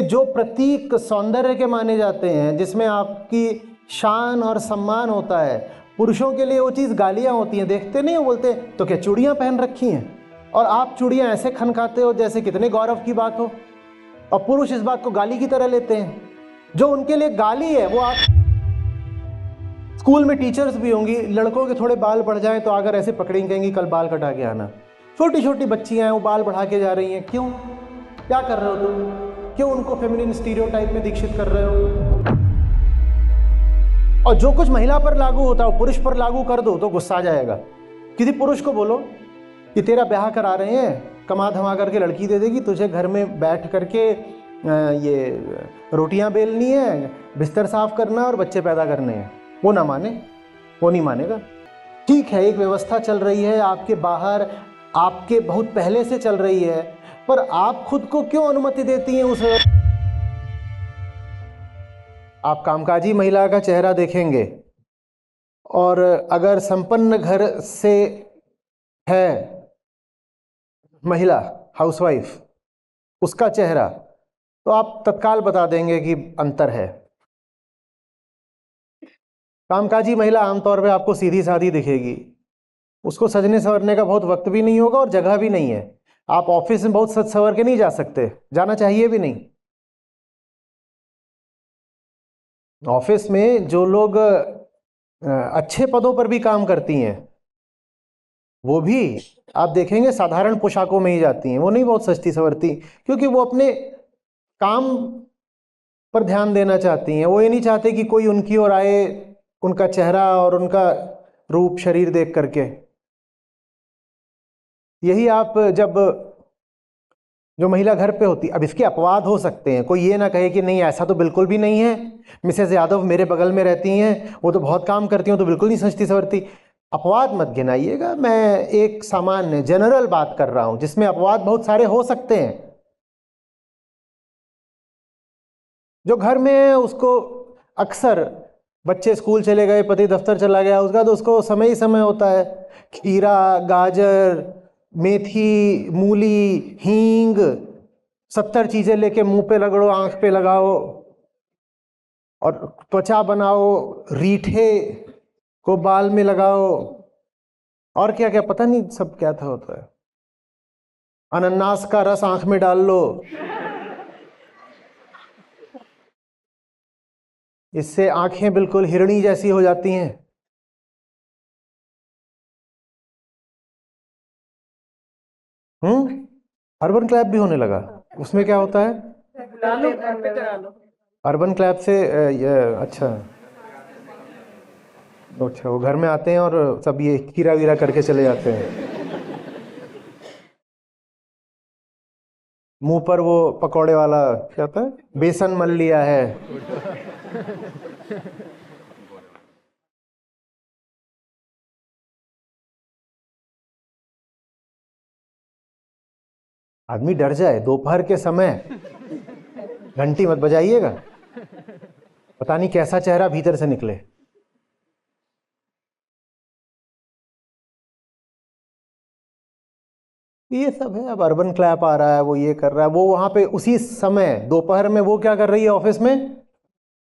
जो प्रतीक सौंदर्य के माने जाते हैं, जिसमें आपकी शान और सम्मान होता है, पुरुषों के लिए वो चीज़ गालियाँ होती हैं। देखते नहीं हो, बोलते तो क्या चूड़ियाँ पहन रखी हैं, और आप चूड़ियाँ ऐसे खनखाते हो जैसे कितने गौरव की बात हो, और पुरुष इस बात को गाली की तरह लेते हैं। जो उनके लिए गाली है वो आप स्कूल में टीचर्स भी होंगी, लड़कों के थोड़े बाल बढ़ जाएं तो अगर ऐसे पकड़ेंगे, कहेंगी कल बाल कटा के आना। छोटी छोटी बच्चियां हैं, वो बाल बढ़ा के जा रही हैं, क्यों? क्या कर रहे हो तुम? क्यों उनको फेमिनिन स्टीरियोटाइप में दीक्षित कर रहे हो? और जो कुछ महिला पर लागू होता है वो पुरुष पर लागू कर दो तो गुस्सा आ जाएगा। किसी पुरुष को बोलो कि तेरा ब्याह करा रहे हैं, कमा धमा करके लड़की दे देगी, तुझे घर में बैठ करके ये रोटियां बेलनी है, बिस्तर साफ करना और बच्चे पैदा करने हैं, वो ना माने, वो नहीं मानेगा। ठीक है, एक व्यवस्था चल रही है आपके बाहर, आपके बहुत पहले से चल रही है, पर आप खुद को क्यों अनुमति देती हैं उस? आप कामकाजी महिला का चेहरा देखेंगे और अगर संपन्न घर से है महिला, हाउसवाइफ, उसका चेहरा, तो आप तत्काल बता देंगे कि अंतर है। कामकाजी महिला आमतौर पे आपको सीधी सादी दिखेगी, उसको सजने संवरने का बहुत वक्त भी नहीं होगा और जगह भी नहीं है। आप ऑफिस में बहुत सज संवर के नहीं जा सकते, जाना चाहिए भी नहीं। ऑफिस में जो लोग अच्छे पदों पर भी काम करती हैं, वो भी आप देखेंगे साधारण पोशाकों में ही जाती हैं, वो नहीं बहुत सजती संवरती, क्योंकि वो अपने काम पर ध्यान देना चाहती हैं। वो ये नहीं चाहते कि कोई उनकी ओर आए, उनका चेहरा और उनका रूप शरीर देख करके। यही आप जब जो महिला घर पे होती, अब इसके अपवाद हो सकते हैं, कोई ये ना कहे कि नहीं ऐसा तो बिल्कुल भी नहीं है, मिसेस यादव मेरे बगल में रहती हैं, वो तो बहुत काम करती हैं, तो बिल्कुल नहीं सजती संवरती। अपवाद मत गिनाइएगा, मैं एक सामान्य जनरल बात कर रहा हूं जिसमें अपवाद बहुत सारे हो सकते हैं। जो घर में है उसको अक्सर, बच्चे स्कूल चले गए, पति दफ्तर चला गया, उसका तो उसको समय ही समय होता है, खीरा, गाजर, मेथी, मूली, हींग, 70 चीजें लेके मुंह पे रगड़ो, आंख पे लगाओ और त्वचा बनाओ, रीठे को बाल में लगाओ, और क्या क्या पता नहीं सब क्या था होता है, अनन्नास का रस आंख में डाल लो, इससे आंखें बिल्कुल हिरणी जैसी हो जाती हैं। अर्बन क्लैप भी होने लगा, उसमें क्या होता है? अर्बन क्लैप से अच्छा अच्छा, वो घर में आते हैं और सब ये कीरा वीरा करके चले जाते हैं, मुंह पर वो पकौड़े वाला क्या होता है, बेसन मल लिया है। आदमी डर जाए दोपहर के समय, घंटी मत बजाइएगा, पता नहीं कैसा चेहरा भीतर से निकले। ये सब है। अब अर्बन क्लैप आ रहा है, वो ये कर रहा है, वो वहां पे उसी समय दोपहर में वो क्या कर रही है ऑफिस में,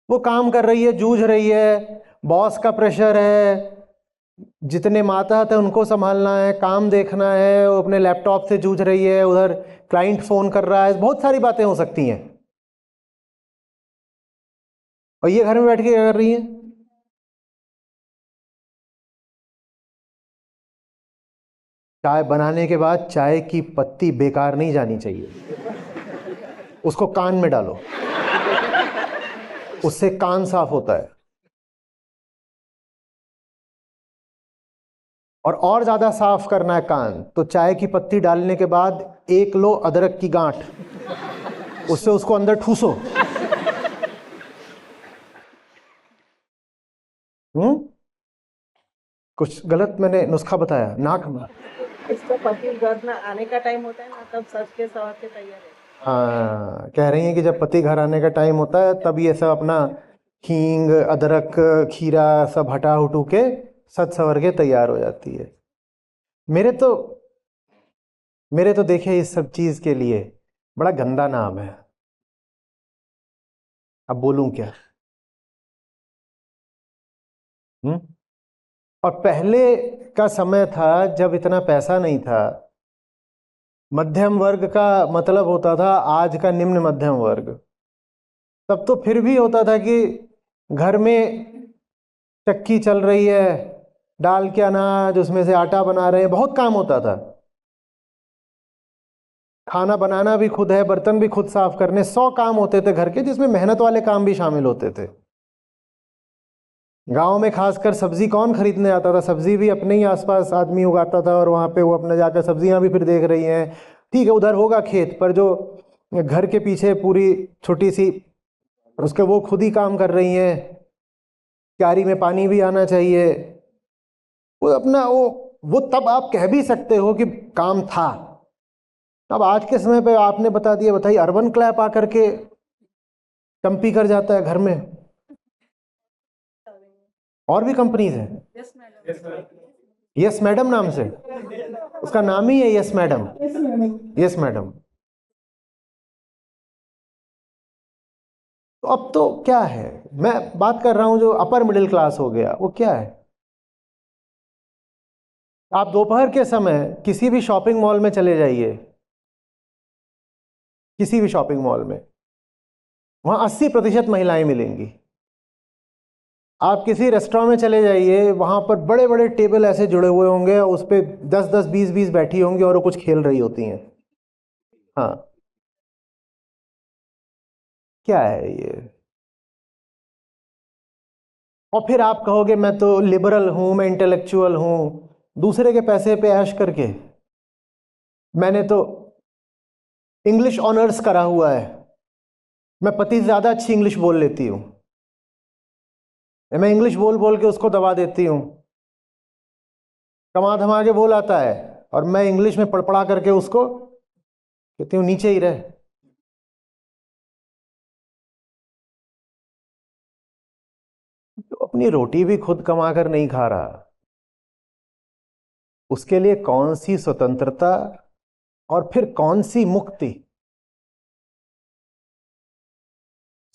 वो काम कर रही है, जूझ रही है, बॉस का प्रेशर है, जितने मातहत है उनको संभालना है, काम देखना है, वो अपने लैपटॉप से जूझ रही है, उधर क्लाइंट फोन कर रहा है, बहुत सारी बातें हो सकती हैं। और ये घर में बैठ के क्या कर रही है? चाय बनाने के बाद चाय की पत्ती बेकार नहीं जानी चाहिए, उसको कान में डालो, उससे कान साफ होता है। और ज्यादा साफ करना है कान, तो चाय की पत्ती डालने के बाद 1 लो अदरक की गांठ, उससे उसको अंदर ठूसो। कुछ गलत मैंने नुस्खा बताया? नाक में इसका पति घर ना आने का टाइम होता है ना, तब सज के सवर के तैयार है। हाँ, कह रही हैं कि जब पति घर आने का टाइम होता है तब ये सब अपना हींग, अदरक, खीरा सब हटा हुटू के सज सवर के तैयार हो जाती है। मेरे तो देखे इस सब चीज के लिए बड़ा गंदा नाम है, अब बोलूं क्या? हम्म। और पहले का समय था जब इतना पैसा नहीं था, मध्यम वर्ग का मतलब होता था आज का निम्न मध्यम वर्ग। तब तो फिर भी होता था कि घर में चक्की चल रही है, डाल के अनाज उसमें से आटा बना रहे हैं, बहुत काम होता था। खाना बनाना भी खुद है, बर्तन भी खुद साफ करने, 100 काम होते थे घर के, जिसमें मेहनत वाले काम भी शामिल होते थे। गांव में खासकर सब्जी कौन खरीदने आता था? सब्जी भी अपने ही आसपास आदमी उगाता था, और वहां पे वो अपने जाकर सब्जियां भी फिर देख रही हैं। ठीक है, उधर होगा खेत, पर जो घर के पीछे पूरी छोटी सी, उसके वो खुद ही काम कर रही हैं। क्यारी में पानी भी आना चाहिए। वो अपना वो तब आप कह भी सकते हो कि काम था। अब आज के समय पे आपने बता दिया, बताइए, अर्बन क्लैप आकर के कंपी कर जाता है घर में। और भी कंपनीज हैं, यस मैडम। यस मैडम नाम से, उसका नाम ही है यस मैडम। Yes madam. तो अब तो क्या है, मैं बात कर रहा हूं जो अपर मिडिल क्लास हो गया, वो क्या है? आप दोपहर के समय किसी भी शॉपिंग मॉल में चले जाइए, किसी भी शॉपिंग मॉल में, वहां 80% महिलाएं मिलेंगी। आप किसी रेस्टोरेंट में चले जाइए, वहां पर बड़े बड़े टेबल ऐसे जुड़े हुए होंगे, उस पर 10-10, 20-20 बैठी होंगी और वो कुछ खेल रही होती हैं। हाँ, क्या है ये? और फिर आप कहोगे मैं तो लिबरल हूं, मैं इंटेलेक्चुअल हूं, दूसरे के पैसे पे ऐश करके। मैंने तो इंग्लिश ऑनर्स करा हुआ है, मैं पति से ज्यादा अच्छी इंग्लिश बोल लेती हूँ, मैं इंग्लिश बोल बोल के उसको दबा देती हूँ। कमा धमा के बोल आता है, और मैं इंग्लिश में पड़पड़ा करके उसको कहती हूँ नीचे ही रहे। तो अपनी रोटी भी खुद कमा कर नहीं खा रहा, उसके लिए कौन सी स्वतंत्रता और फिर कौन सी मुक्ति?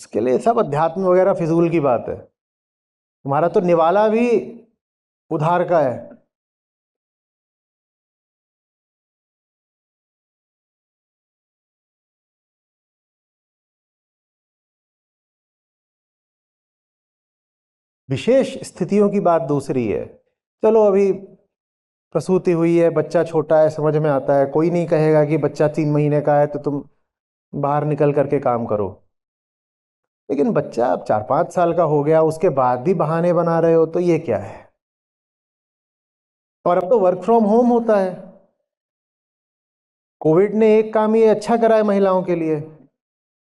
इसके लिए सब अध्यात्म वगैरह फिजूल की बात है। तुम्हारा तो निवाला भी उधार का है। विशेष स्थितियों की बात दूसरी है। चलो, अभी प्रसूति हुई है, बच्चा छोटा है, समझ में आता है, कोई नहीं कहेगा कि बच्चा 3 महीने का है तो तुम बाहर निकल करके काम करो। लेकिन बच्चा अब 4-5 साल का हो गया, उसके बाद भी बहाने बना रहे हो, तो ये क्या है? और अब तो वर्क फ्रॉम होम होता है। कोविड ने एक काम ये अच्छा करा है महिलाओं के लिए,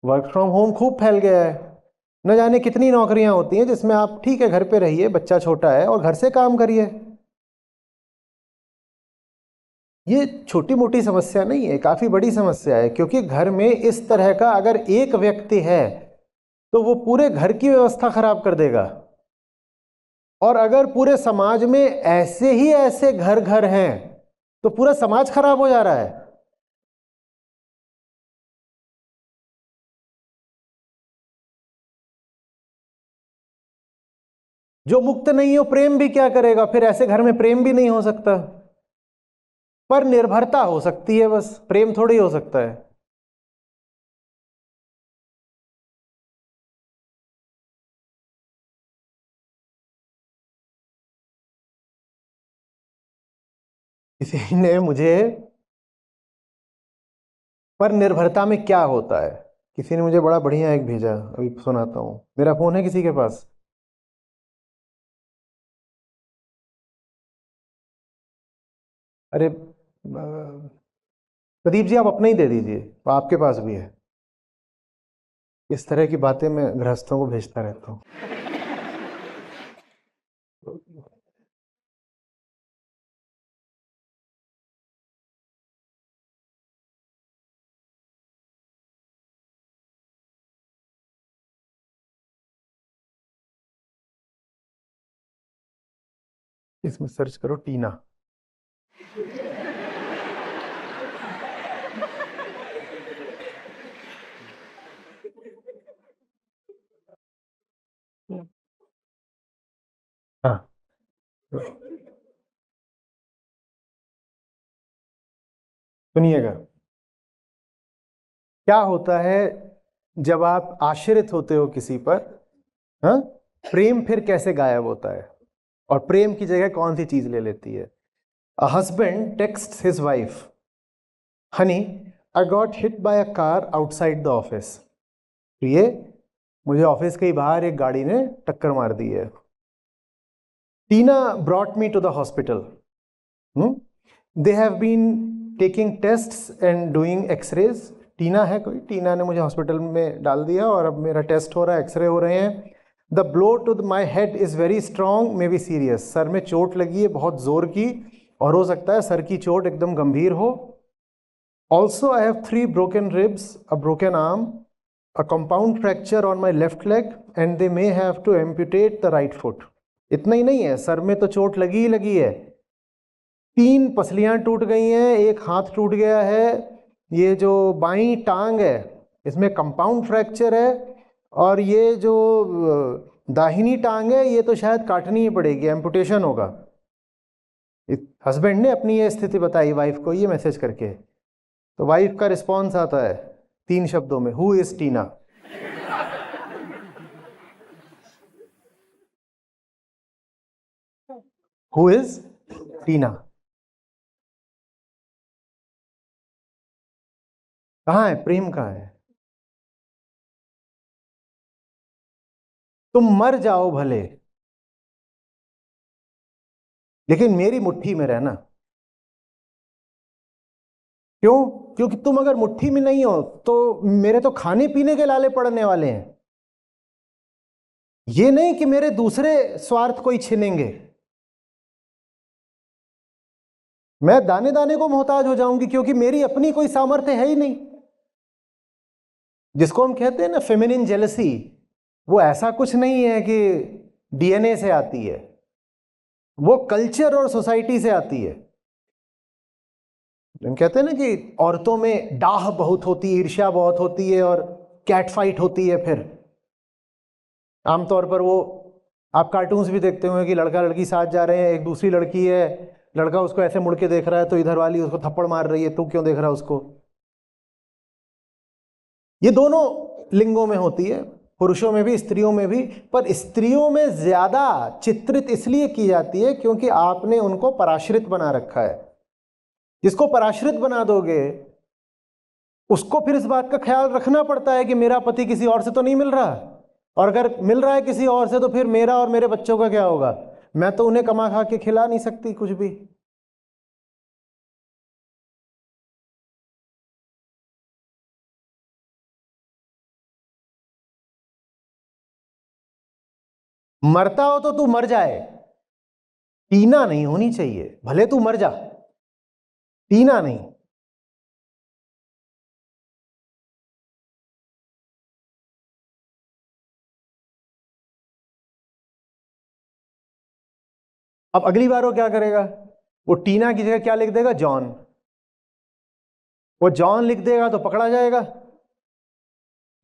वर्क फ्रॉम होम खूब फैल गया है। न जाने कितनी नौकरियां होती हैं जिसमें आप ठीक है घर पे रहिए, बच्चा छोटा है और घर से काम करिए। ये छोटी मोटी समस्या नहीं है, काफी बड़ी समस्या है, क्योंकि घर में इस तरह का अगर एक व्यक्ति है तो वो पूरे घर की व्यवस्था खराब कर देगा। और अगर पूरे समाज में ऐसे ही ऐसे घर घर हैं तो पूरा समाज खराब हो जा रहा है। जो मुक्त नहीं हो प्रेम भी क्या करेगा? फिर ऐसे घर में प्रेम भी नहीं हो सकता। पर निर्भरता हो सकती है, बस प्रेम थोड़ी हो सकता है। किसी ने मुझे, पर निर्भरता में क्या होता है, किसी ने मुझे बड़ा बढ़िया एक भेजा, अभी सुनाता हूं। मेरा फोन है किसी के पास? अरे प्रदीप जी, आप अपना ही दे दीजिए, वो आपके पास भी है। इस तरह की बातें मैं गृहस्थों को भेजता रहता हूँ। इसमें सर्च करो टीना। हाँ, सुनिएगा, क्या होता है जब आप आश्रित होते हो किसी पर, हाँ, प्रेम फिर कैसे गायब होता है और प्रेम की जगह कौन सी चीज ले लेती है। A husband text his wife, Honey I got hit by a car outside the office. प्रिय, मुझे ऑफिस के ही बाहर एक गाड़ी ने टक्कर मार दी है। Tina brought me to the hospital. They have been taking tests and doing x rays. Tina है कोई, टीना ने मुझे हॉस्पिटल में डाल दिया और अब मेरा टेस्ट हो रहा है, एक्सरे हो रहे हैं। The blow to my head is very strong, may be serious. सर में चोट लगी है बहुत जोर की और हो सकता है सर की चोट एकदम गंभीर हो। Also I have 3 broken ribs, a broken arm, a compound fracture on my left leg, and they may have to amputate the right foot. इतना ही नहीं है, सर में तो चोट लगी ही लगी है, 3 पसलियां टूट गई हैं, एक हाथ टूट गया है, ये जो बाईं टांग है इसमें कंपाउंड फ्रैक्चर है, और ये जो दाहिनी टांग है ये तो शायद काटनी ही पड़ेगी, एम्पुटेशन होगा। हस्बैंड ने अपनी ये स्थिति बताई वाइफ को ये मैसेज करके, तो वाइफ का रिस्पॉन्स आता है 3 शब्दों में, who is Tina. Who is Tina. कहाँ है प्रेम, कहाँ है। तुम मर जाओ भले, लेकिन मेरी मुट्ठी में रहना। क्यों? क्योंकि तुम अगर मुट्ठी में नहीं हो तो मेरे तो खाने पीने के लाले पड़ने वाले हैं, ये नहीं कि मेरे दूसरे स्वार्थ कोई छीनेंगे। मैं दाने दाने को मोहताज हो जाऊंगी क्योंकि मेरी अपनी कोई सामर्थ्य है ही नहीं। जिसको हम कहते हैं ना फेमिनिन जेलसी, वो ऐसा कुछ नहीं है कि डीएनए से आती है, वो कल्चर और सोसाइटी से आती है। हम कहते हैं ना कि औरतों में डाह बहुत होती है, ईर्ष्या बहुत होती है और कैट फाइट होती है। फिर आमतौर पर वो आप कार्टून्स भी देखते होंगे कि लड़का लड़की साथ जा रहे हैं, एक दूसरी लड़की है, लड़का उसको ऐसे मुड़ के देख रहा है तो इधर वाली उसको थप्पड़ मार रही है, तू क्यों देख रहा है उसको। ये दोनों लिंगों में होती है, पुरुषों में भी स्त्रियों में भी, पर स्त्रियों में ज्यादा चित्रित इसलिए की जाती है क्योंकि आपने उनको पराश्रित बना रखा है। जिसको पराश्रित बना दोगे उसको फिर इस बात का ख्याल रखना पड़ता है कि मेरा पति किसी और से तो नहीं मिल रहा, और अगर मिल रहा है किसी और से तो फिर मेरा और मेरे बच्चों का क्या होगा। मैं तो उन्हें कमा खा के खिला नहीं सकती कुछ भी। मरता हो तो तू मर जाए, टीना नहीं होनी चाहिए, भले तू मर जा, टीना नहीं। अब अगली बार वो क्या करेगा, वो टीना की जगह क्या लिख देगा, जॉन। वो जॉन लिख देगा तो पकड़ा जाएगा,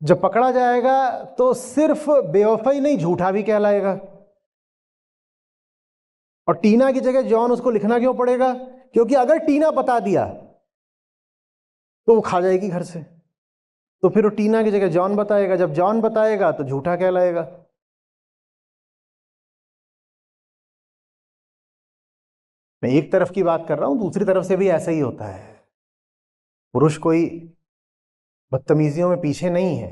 जब पकड़ा जाएगा तो सिर्फ बेवफाई नहीं झूठा भी कहलाएगा। और टीना की जगह जॉन उसको लिखना क्यों पड़ेगा, क्योंकि अगर टीना बता दिया तो वो खा जाएगी घर से, तो फिर वो टीना की जगह जॉन बताएगा, जब जॉन बताएगा तो झूठा कहलाएगा। मैं एक तरफ की बात कर रहा हूं, दूसरी तरफ से भी ऐसा ही होता है। पुरुष कोई बदतमीजियों में पीछे नहीं है,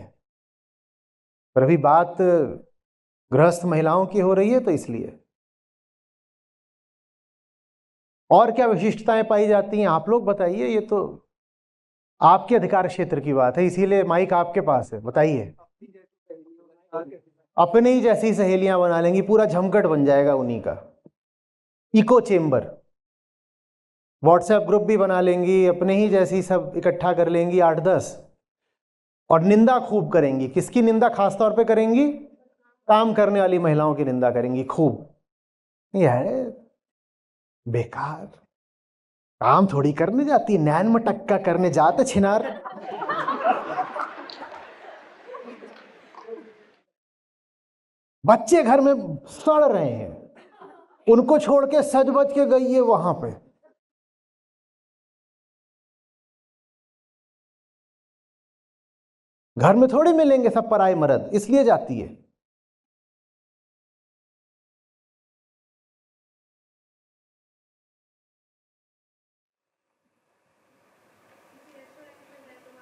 पर अभी बात गृहस्थ महिलाओं की हो रही है तो इसलिए। और क्या विशिष्टताएं पाई जाती हैं आप लोग बताइए, ये तो आपके अधिकार क्षेत्र की बात है, इसीलिए माइक आपके पास है, बताइए। अपने ही जैसी सहेलियां बना लेंगी, पूरा झमकट बन जाएगा उन्हीं का, इको चेम्बर। व्हाट्सएप ग्रुप भी बना लेंगी, अपने ही जैसी सब इकट्ठा कर लेंगी 8-10, और निंदा खूब करेंगी। किसकी निंदा खास तौर पे करेंगी, काम करने वाली महिलाओं की निंदा करेंगी खूब। यह बेकार काम थोड़ी करने जाती, नैन मटक्का करने जाते छिनार। बच्चे घर में सड़ रहे हैं, उनको छोड़ के सज बज के गई है वहां पे। घर में थोड़ी मिलेंगे सब पराए मर्द, इसलिए जाती है।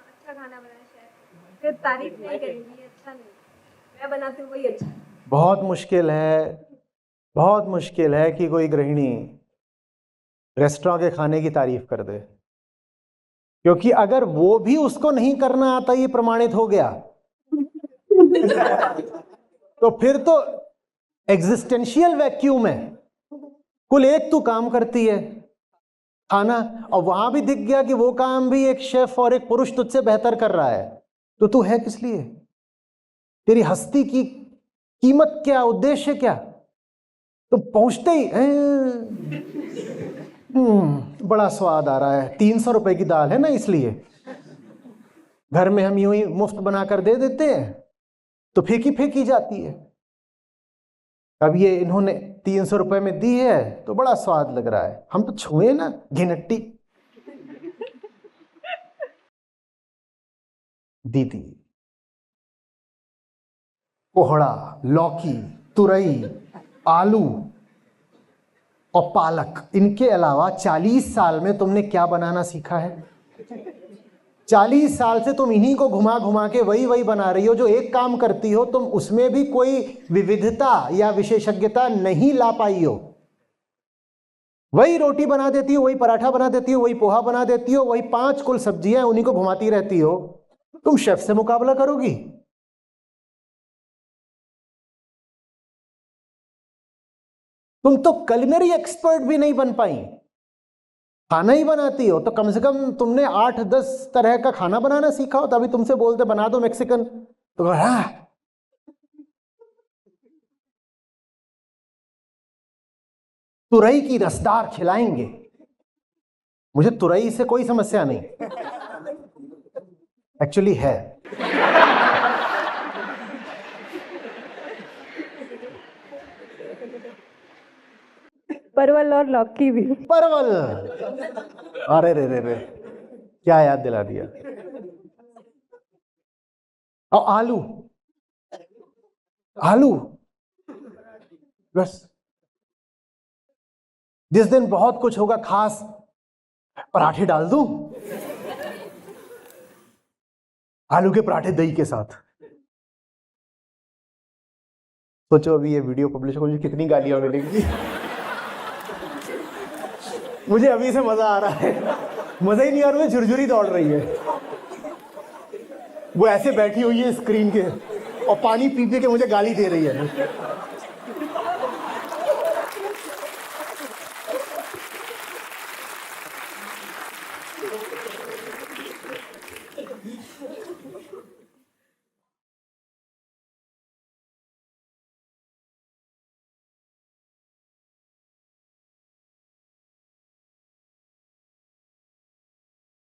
अच्छा खाना बनाए शेफ, फिर तारीफ नहीं करेंगी अच्छा नहीं, मैं बनाती हूँ वही अच्छा। बहुत मुश्किल है, बहुत मुश्किल है कि कोई गृहिणी रेस्टोरेंट के खाने की तारीफ कर दे, क्योंकि अगर वो भी उसको नहीं करना आता, ये प्रमाणित हो गया, तो फिर तो एग्जिस्टेंशियल वैक्यूम है। कुल एक तू काम करती है खाना, और वहां भी दिख गया कि वो काम भी एक शेफ और एक पुरुष तुझसे बेहतर कर रहा है, तो तू है किस लिए? तेरी हस्ती की कीमत क्या, उद्देश्य क्या? तो पहुंचते ही बड़ा स्वाद आ रहा है, 300 रुपए की दाल है ना, इसलिए घर में हम यूं ही मुफ्त बनाकर दे देते हैं, तो फेंकी फेंकी जाती है। अब ये इन्होंने 300 रुपए में दी है तो बड़ा स्वाद लग रहा है, हम तो छुए ना घिनट्टी। दीदी कोहड़ा, लौकी, तुरई, आलू और पालक, इनके अलावा 40 साल में तुमने क्या बनाना सीखा है? 40 साल से तुम इन्हीं को घुमा घुमा के वही वही बना रही हो। जो एक काम करती हो तुम उसमें भी कोई विविधता या विशेषज्ञता नहीं ला पाई हो। वही रोटी बना देती हो, वही पराठा बना देती हो, वही पोहा बना देती हो, वही 5 कुल सब्जियां उन्हीं को घुमाती रहती हो। तुम शेफ से मुकाबला करोगी? तुम तो कलिनरी एक्सपर्ट भी नहीं बन पाई, खाना ही बनाती हो। तो कम से कम तुमने 8-10 तरह का खाना बनाना सीखा हो, तभी तुमसे बोलते बना दो मैक्सिकन, तो हाँ। तुरई की रसदार खिलाएंगे, मुझे तुरई से कोई समस्या नहीं, एक्चुअली है। परवल और लौकी भी। परवल, अरे रे रे रे, क्या याद दिला दिया। और आलू, आलू बस। जिस दिन बहुत कुछ होगा खास, पराठे डाल दूं, आलू के पराठे दही के साथ। सोचो अभी ये वीडियो पब्लिश हो, मुझे कितनी गालियां मिलेंगी। मुझे अभी से मजा आ रहा है, मजा ही नहीं आ रहा है, झुरझुरी दौड़ रही है। वो ऐसे बैठी हुई है स्क्रीन के और पानी पी पी के मुझे गाली दे रही है।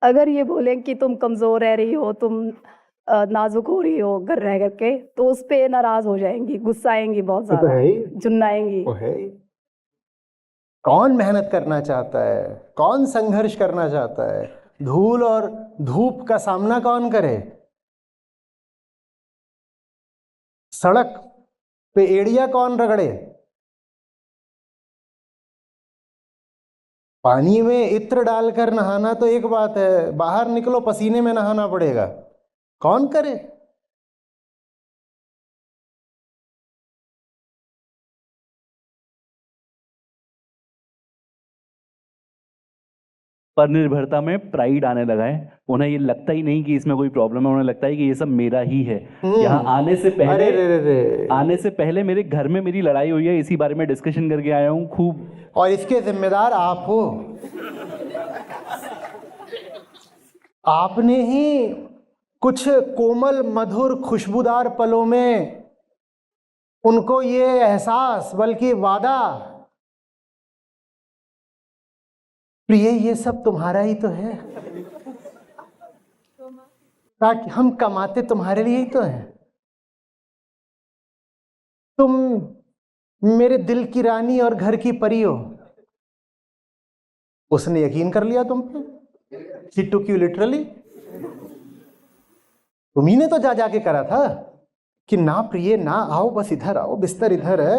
अगर ये बोले कि तुम कमजोर रह रही हो, तुम नाजुक हो रही हो घर रह करके, तो उस पे नाराज हो जाएंगी, गुस्साएंगी बहुत तो ज्यादा, है ही, जुन्नाएंगी। वो है ही। कौन मेहनत करना चाहता है, कौन संघर्ष करना चाहता है? धूल और धूप का सामना कौन करे? सड़क पे एड़िया कौन रगड़े? पानी में इत्र डालकर नहाना तो एक बात है, बाहर निकलो पसीने में नहाना पड़ेगा, कौन करे? पर निर्भरता में प्राइड आने लगा है। उन्हें ये लगता ही नहीं कि इसमें कोई प्रॉब्लम है, उन्हें लगता है कि ये सब मेरा ही है। यहाँ आने से अरे पहले रे रे रे। आने से पहले मेरे घर में मेरी लड़ाई हुई है, इसी बारे में डिस्कशन करके आया हूँ खूब। और इसके जिम्मेदार आप हो। आपने ही कुछ कोमल मधुर खुशबूदार पलों में उनको ये एहसास, बल्कि वादा, प्रिय ये सब तुम्हारा ही तो है, ताकि हम कमाते तुम्हारे लिए ही तो हैं। तुम मेरे दिल की रानी और घर की परी हो। उसने यकीन कर लिया तुम पे। She took you literally. तुम्ही ने तो जा जाके करा था कि ना प्रिय ना आओ, बस इधर आओ, बिस्तर इधर है,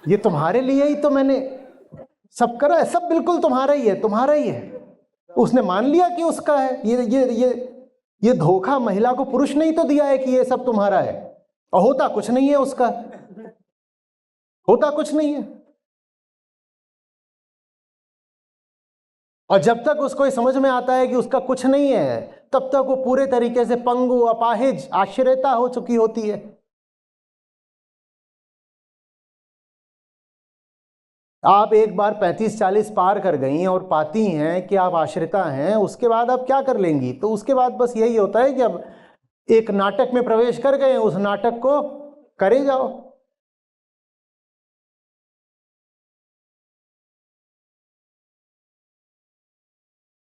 ये तुम्हारे लिए ही तो मैंने सब करा है, सब बिल्कुल तुम्हारा ही है, तुम्हारा ही है। उसने मान लिया कि उसका है। ये धोखा महिला को पुरुष ने ही तो दिया है कि ये सब तुम्हारा है, और होता कुछ नहीं है उसका, होता कुछ नहीं है। और जब तक उसको ये समझ में आता है कि उसका कुछ नहीं है, तब तक वो पूरे तरीके से पंगु, अपाहिज, आश्रयता हो चुकी होती है। आप एक बार 35-40 पार कर गई और पाती हैं कि आप आश्रिता हैं, उसके बाद आप क्या कर लेंगी? तो उसके बाद बस यही होता है कि अब एक नाटक में प्रवेश कर गए, उस नाटक को करे जाओ।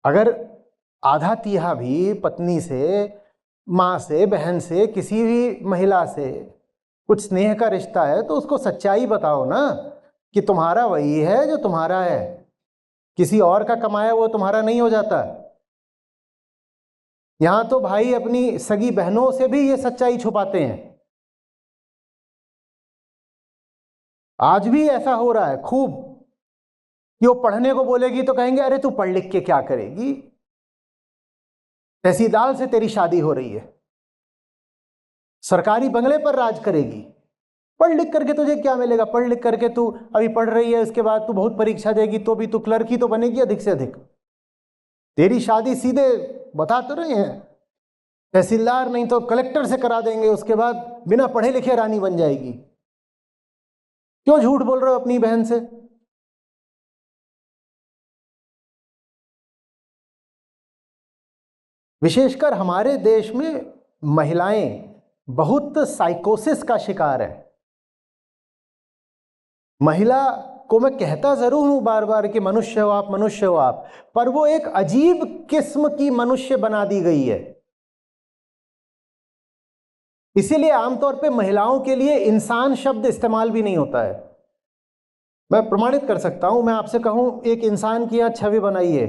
अगर आधा तिहा भी पत्नी से, माँ से, बहन से, किसी भी महिला से कुछ स्नेह का रिश्ता है, तो उसको सच्चाई बताओ ना कि तुम्हारा वही है जो तुम्हारा है, किसी और का कमाया वो तुम्हारा नहीं हो जाता। यहां तो भाई अपनी सगी बहनों से भी ये सच्चाई छुपाते हैं। आज भी ऐसा हो रहा है खूब कि वो पढ़ने को बोलेगी तो कहेंगे अरे तू पढ़ लिख के क्या करेगी, तहसीलदार से तेरी शादी हो रही है, सरकारी बंगले पर राज करेगी, पढ़ लिख करके तुझे क्या मिलेगा? पढ़ लिख करके तू अभी पढ़ रही है, उसके बाद तू बहुत परीक्षा देगी तो भी तू क्लर्क ही तो बनेगी अधिक से अधिक। तेरी शादी सीधे बता तो रहे हैं तहसीलदार नहीं तो कलेक्टर से करा देंगे, उसके बाद बिना पढ़े लिखे रानी बन जाएगी। क्यों झूठ बोल रहे हो अपनी बहन से? विशेषकर हमारे देश में महिलाएं बहुत साइकोसिस का शिकार है। महिला को मैं कहता जरूर हूं बार बार कि मनुष्य हो आप, मनुष्य हो आप, पर वो एक अजीब किस्म की मनुष्य बना दी गई है। इसीलिए आमतौर पे महिलाओं के लिए इंसान शब्द इस्तेमाल भी नहीं होता है। मैं प्रमाणित कर सकता हूं, मैं आपसे कहूं एक इंसान की यहां छवि बनाई है,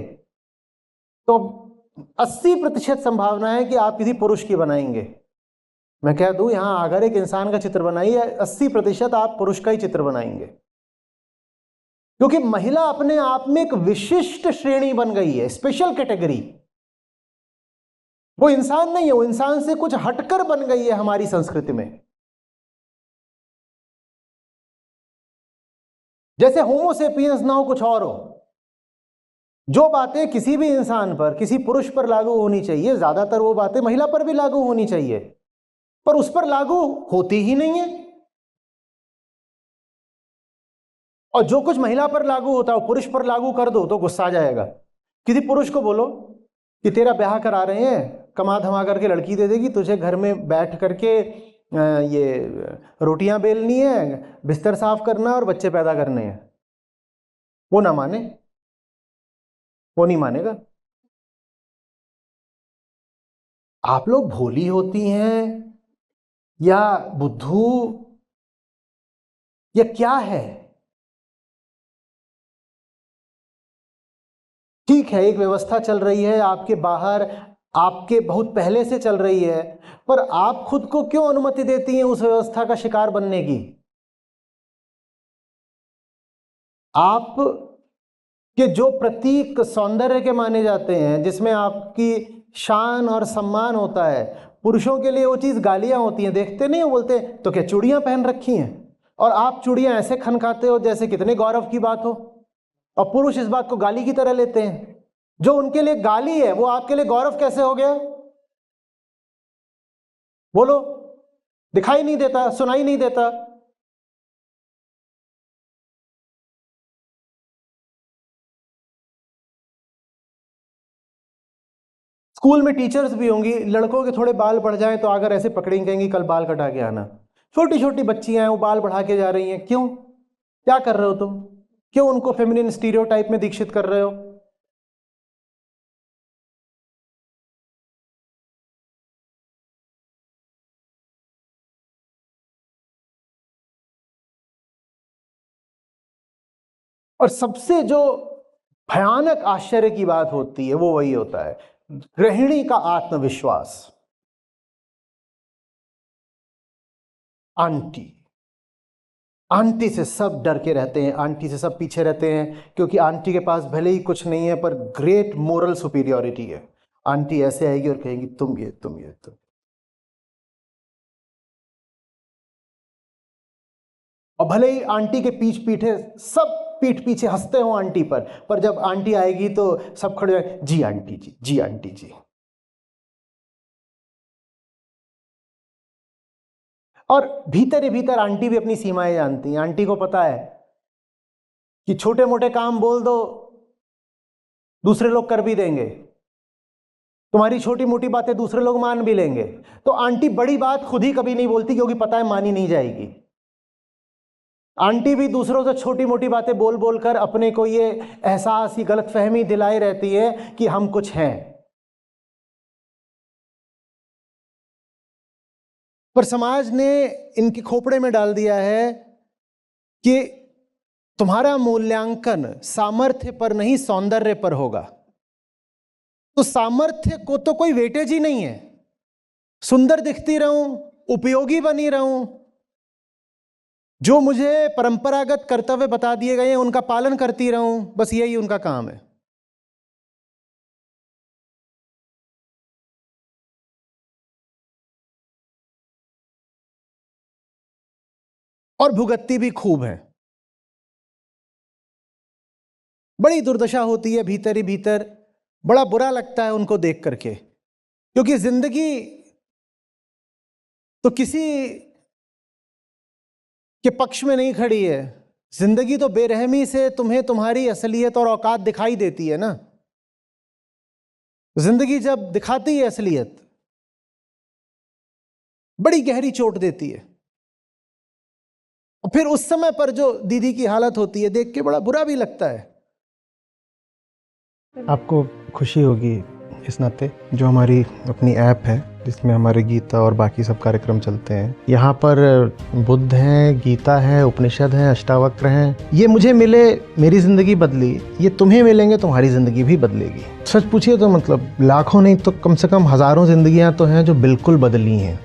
तो 80% संभावना है कि आप किसी पुरुष की बनाएंगे। मैं कह दूं यहां अगर एक इंसान का चित्र बनाइए, 80% आप पुरुष का ही चित्र बनाएंगे, क्योंकि महिला अपने आप में एक विशिष्ट श्रेणी बन गई है, स्पेशल कैटेगरी। वो इंसान नहीं है, वो इंसान से कुछ हटकर बन गई है हमारी संस्कृति में। जैसे होमोसेपियंस ना हो, कुछ और हो। जो बातें किसी भी इंसान पर, किसी पुरुष पर लागू होनी चाहिए, ज्यादातर वो बातें महिला पर भी लागू होनी चाहिए, पर उस पर लागू होती ही नहीं है। और जो कुछ महिला पर लागू होता है वो पुरुष पर लागू कर दो तो गुस्सा आ जाएगा। किसी पुरुष को बोलो कि तेरा ब्याह करा रहे हैं, कमा धमा करके लड़की दे देगी तुझे, घर में बैठ करके ये रोटियां बेलनी है, बिस्तर साफ करना और बच्चे पैदा करने हैं, वो ना माने, वो नहीं मानेगा। आप लोग भोली होती हैं या बुद्धू या क्या है? ठीक है एक व्यवस्था चल रही है आपके बाहर, आपके बहुत पहले से चल रही है, पर आप खुद को क्यों अनुमति देती हैं उस व्यवस्था का शिकार बनने की? आप के जो प्रतीक सौंदर्य के माने जाते हैं, जिसमें आपकी शान और सम्मान होता है, पुरुषों के लिए वो चीज गालियां होती हैं। देखते नहीं हो, बोलते तो क्या चूड़ियां पहन रखी हैं, और आप चूड़ियां ऐसे खनखाते हो जैसे कितने गौरव की बात हो, और पुरुष इस बात को गाली की तरह लेते हैं। जो उनके लिए गाली है वो आपके लिए गौरव कैसे हो गया? बोलो, दिखाई नहीं देता, सुनाई नहीं देता? स्कूल में टीचर्स भी होंगी, लड़कों के थोड़े बाल बढ़ जाएं तो अगर ऐसे पकड़ेंगे, कहेंगी कल बाल कटा के आना। छोटी छोटी बच्चियां हैं वो बाल बढ़ा के जा रही हैं, क्यों? क्या कर रहे हो तुम? क्यों उनको फेमिनिन स्टीरियोटाइप में दीक्षित कर रहे हो? और सबसे जो भयानक आश्चर्य की बात होती है वो वही होता है, गृहिणी का आत्मविश्वास। आंटी से सब डर के रहते हैं, आंटी से सब पीछे रहते हैं, क्योंकि आंटी के पास भले ही कुछ नहीं है पर ग्रेट मोरल सुपीरियरिटी है। आंटी ऐसे आएगी और कहेगी तुम ये तुम ये तुम। और भले ही आंटी के पीछे सब पीठ पीछे हंसते हो आंटी पर जब आंटी आएगी तो सब खड़े हो, जी आंटी जी, जी आंटी जी। और भीतर ही भीतर आंटी भी अपनी सीमाएं जानती हैं। आंटी को पता है कि छोटे मोटे काम बोल दो दूसरे लोग कर भी देंगे, तुम्हारी छोटी मोटी बातें दूसरे लोग मान भी लेंगे। तो आंटी बड़ी बात खुद ही कभी नहीं बोलती, क्योंकि पता है मानी नहीं जाएगी। आंटी भी दूसरों से छोटी मोटी बातें बोल बोल कर अपने को ये एहसास, ये गलतफहमी दिलाई रहती है कि हम कुछ हैं। पर समाज ने इनके खोपड़े में डाल दिया है कि तुम्हारा मूल्यांकन सामर्थ्य पर नहीं सौंदर्य पर होगा। तो सामर्थ्य को तो कोई वेटेज ही नहीं है। सुंदर दिखती रहूं, उपयोगी बनी रहूं, जो मुझे परंपरागत कर्तव्य बता दिए गए हैं उनका पालन करती रहूं, बस यही उनका काम है। और भुगतती भी खूब है। बड़ी दुर्दशा होती है भीतर ही भीतर, बड़ा बुरा लगता है उनको देख करके, क्योंकि जिंदगी तो किसी के पक्ष में नहीं खड़ी है। जिंदगी तो बेरहमी से तुम्हें तुम्हारी असलियत और औकात दिखाई देती है ना। जिंदगी जब दिखाती है असलियत, बड़ी गहरी चोट देती है। और फिर उस समय पर जो दीदी की हालत होती है देख के बड़ा बुरा भी लगता है। आपको खुशी होगी इस नाते, जो हमारी अपनी ऐप है जिसमें हमारे गीता और बाकी सब कार्यक्रम चलते हैं, यहाँ पर बुद्ध हैं, गीता है, उपनिषद हैं, अष्टावक्र हैं। ये मुझे मिले, मेरी ज़िंदगी बदली, ये तुम्हें मिलेंगे, तुम्हारी ज़िंदगी भी बदलेगी। सच पूछिए तो मतलब लाखों नहीं तो कम से कम हज़ारों ज़िंदगियाँ तो हैं जो बिल्कुल बदली हैं।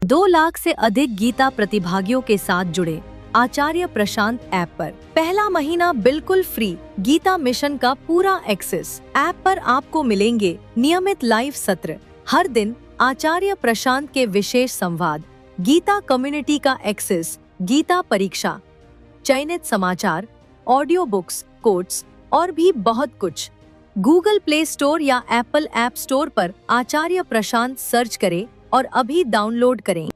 2 लाख से अधिक गीता प्रतिभागियों के साथ जुड़े आचार्य प्रशांत ऐप पर पहला महीना बिल्कुल फ्री। गीता मिशन का पूरा एक्सेस। ऐप पर आपको मिलेंगे नियमित लाइव सत्र, हर दिन आचार्य प्रशांत के विशेष संवाद, गीता कम्युनिटी का एक्सेस, गीता परीक्षा, चयनित समाचार, ऑडियो बुक्स, कोट्स और भी बहुत कुछ। गूगल प्ले स्टोर या एप्पल ऐप स्टोर पर आचार्य प्रशांत सर्च करें और अभी डाउनलोड करें।